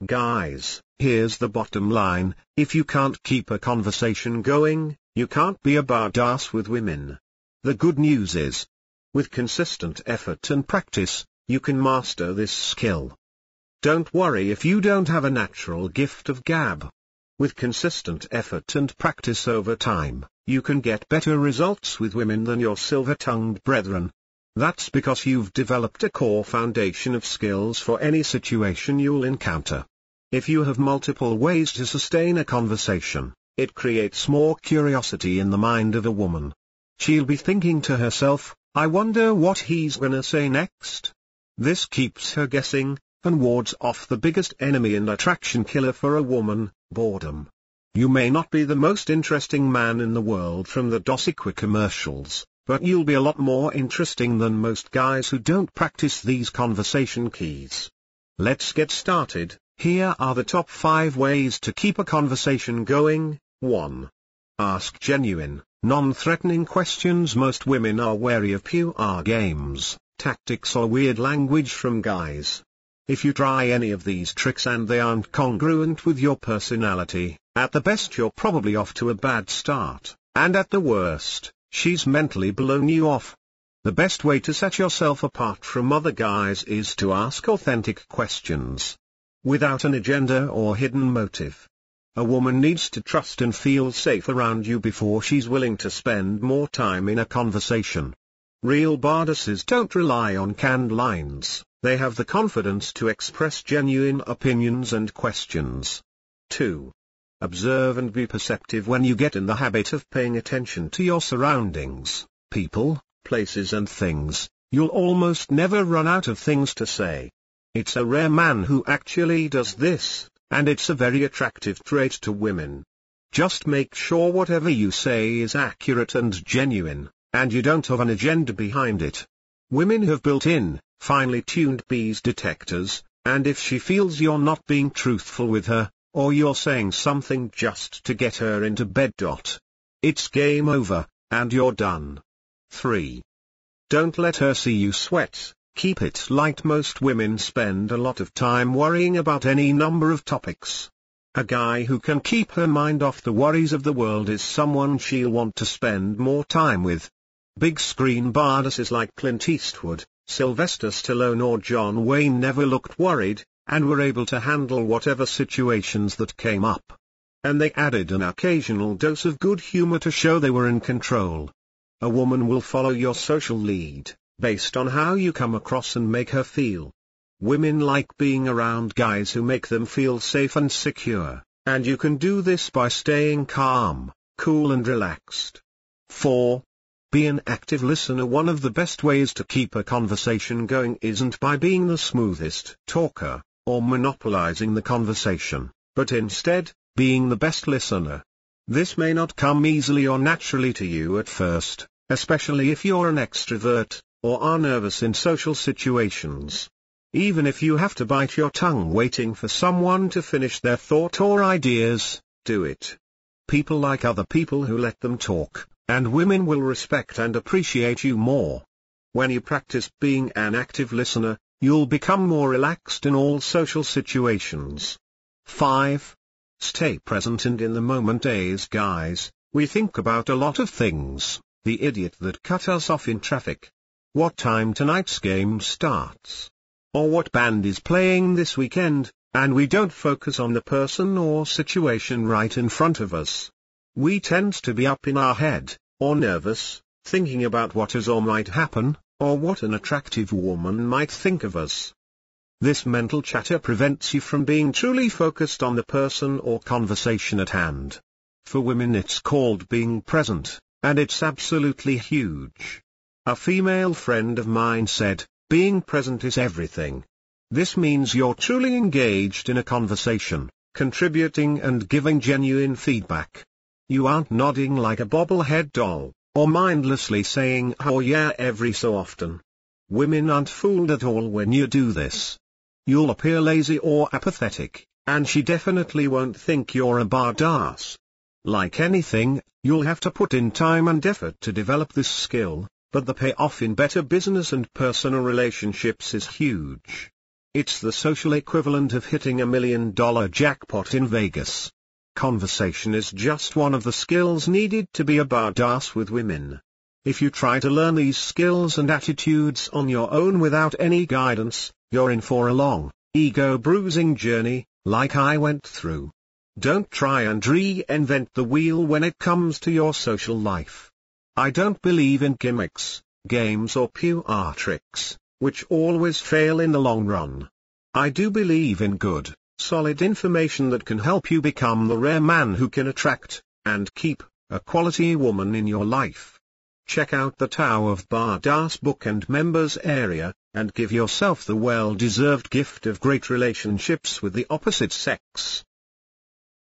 Guys, here's the bottom line: if you can't keep a conversation going, you can't be a badass with women. The good news is, with consistent effort and practice, you can master this skill. Don't worry if you don't have a natural gift of gab. With consistent effort and practice over time, you can get better results with women than your silver-tongued brethren. That's because you've developed a core foundation of skills for any situation you'll encounter. If you have multiple ways to sustain a conversation, it creates more curiosity in the mind of a woman. She'll be thinking to herself, I wonder what he's gonna say next. This keeps her guessing, and wards off the biggest enemy and attraction killer for a woman, boredom. You may not be the most interesting man in the world from the Dosiqua commercials, but you'll be a lot more interesting than most guys who don't practice these conversation keys. Let's get started. Here are the top 5 ways to keep a conversation going. 1. Ask genuine, non-threatening questions. Most women are wary of PR games, tactics or weird language from guys. If you try any of these tricks and they aren't congruent with your personality, at the best you're probably off to a bad start, and at the worst, she's mentally blown you off. The best way to set yourself apart from other guys is to ask authentic questions, without an agenda or hidden motive. A woman needs to trust and feel safe around you before she's willing to spend more time in a conversation. Real badasses don't rely on canned lines, they have the confidence to express genuine opinions and questions. 2. Observe and be perceptive. When you get in the habit of paying attention to your surroundings, people, places and things, you'll almost never run out of things to say. It's a rare man who actually does this, and it's a very attractive trait to women. Just make sure whatever you say is accurate and genuine, and you don't have an agenda behind it. Women have built-in, finely tuned BS detectors, and if she feels you're not being truthful with her, or you're saying something just to get her into bed, it's game over, and you're done. 3. Don't let her see you sweat. Keep it light. Most women spend a lot of time worrying about any number of topics. A guy who can keep her mind off the worries of the world is someone she'll want to spend more time with. Big screen badasses like Clint Eastwood, Sylvester Stallone or John Wayne never looked worried, and were able to handle whatever situations that came up. And they added an occasional dose of good humor to show they were in control. A woman will follow your social lead, based on how you come across and make her feel. Women like being around guys who make them feel safe and secure, and you can do this by staying calm, cool and relaxed. 4. Be an active listener. One of the best ways to keep a conversation going isn't by being the smoothest talker, or monopolizing the conversation, but instead, being the best listener. This may not come easily or naturally to you at first, especially if you're an extrovert, or are nervous in social situations. Even if you have to bite your tongue waiting for someone to finish their thought or ideas, do it. People like other people who let them talk, and women will respect and appreciate you more. When you practice being an active listener, you'll become more relaxed in all social situations. 5. Stay present and in the moment. As guys, we think about a lot of things: the idiot that cut us off in traffic, what time tonight's game starts, or what band is playing this weekend, and we don't focus on the person or situation right in front of us. We tend to be up in our head, or nervous, thinking about what is or might happen, or what an attractive woman might think of us. This mental chatter prevents you from being truly focused on the person or conversation at hand. For women it's called being present, and it's absolutely huge. A female friend of mine said, being present is everything. This means you're truly engaged in a conversation, contributing and giving genuine feedback. You aren't nodding like a bobblehead doll, or mindlessly saying "oh yeah" every so often. Women aren't fooled at all when you do this. You'll appear lazy or apathetic, and she definitely won't think you're a badass. Like anything, you'll have to put in time and effort to develop this skill, but the payoff in better business and personal relationships is huge. It's the social equivalent of hitting $1 million jackpot in Vegas. Conversation is just one of the skills needed to be a badass with women. If you try to learn these skills and attitudes on your own without any guidance, you're in for a long, ego-bruising journey, like I went through. Don't try and reinvent the wheel when it comes to your social life. I don't believe in gimmicks, games or PR tricks, which always fail in the long run. I do believe in good, solid information that can help you become the rare man who can attract, and keep, a quality woman in your life. Check out the Tao of Badass book and members area, and give yourself the well-deserved gift of great relationships with the opposite sex.